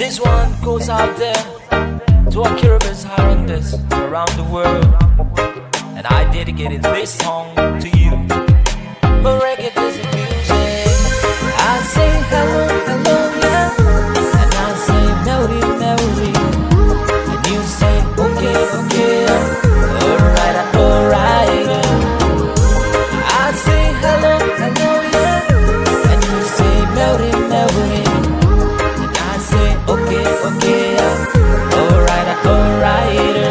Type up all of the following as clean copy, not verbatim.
This one goes out there to our kiribati islanders around the world, and I dedicated this song to you. But reggae isn't music. I say hello, hello, yeah, and I say melody, melody, and you say okay, okay, alright, alright. I say hello, hello, yeah, and you say melody, melody, and I say okay, okay, alright, alright.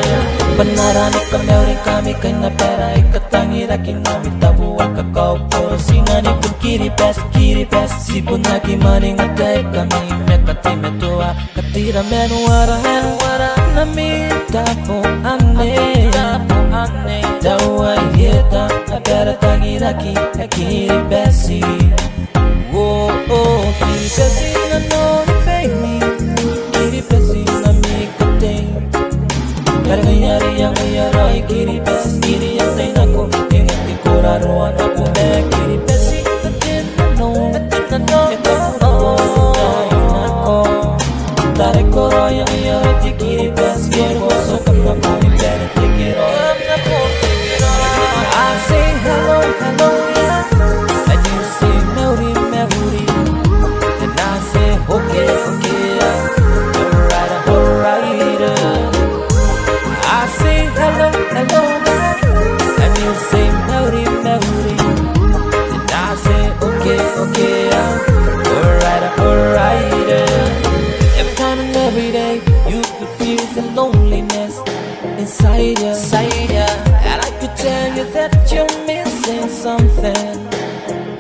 Panarani ka melody kami kay na pera ikatangi raking nami tabu ka kaupo singani kun kiribati sipun naki maning atay kami mekati metua katira menuara nami tapo ane dawa yeta pera tangi raki kiribati oh oh kiribati na no pay me kiribati na mi katay yang yarai kiribati kiri atay nako ingat di koraruan ako kiribati natin no ito nako tarik koro yang yarai di kiribati kiri so kam na po ni pera tikiro I say hello hello yeah and you say melody melody and I say okay okay alright alright I say hello, hello, and you say melody, melody, and I say okay, okay, alright, alright. Every time and every day, you could feel the loneliness inside ya, and I could tell you that you're missing something.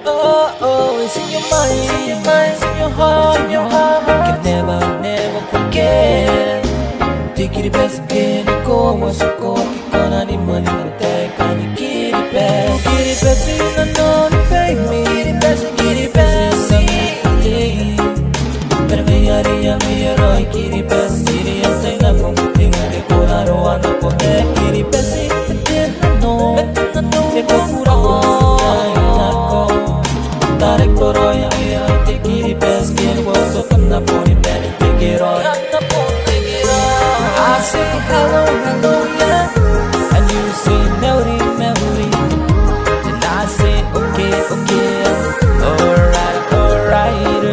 Oh, oh, it's in your mind, it's in your heart, you can never, never forget. Kiribati kini ko wasuko kikona ni maling kani kiribati na no ni pay me kiribati pero me haría mi héroe kiribati antay na kung tingin de ko arawan ako kiribati na no e kokura ko nako tarik koro yang héroe kiribati kini wasuko na po ni pera tikiro I say hello, hello, yeah, and you say melody, melody, and I say okay, okay, alright, alright.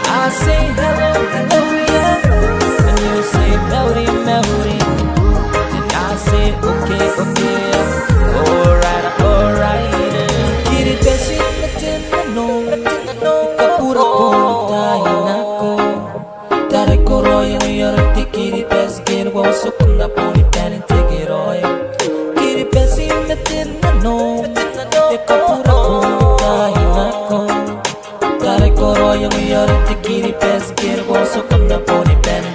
I say hello, hello, yeah, and you say melody, melody, and I say okay, okay, alright, alright. Kiribati natin no, kapura ko tayo nako, tarik ko royo yung kiribati kiri wasuk na po ni pera tikiro kiribati natin no kapura ko tayo nako tarik ko royo yung kiribati kiri wasuk na po ni pera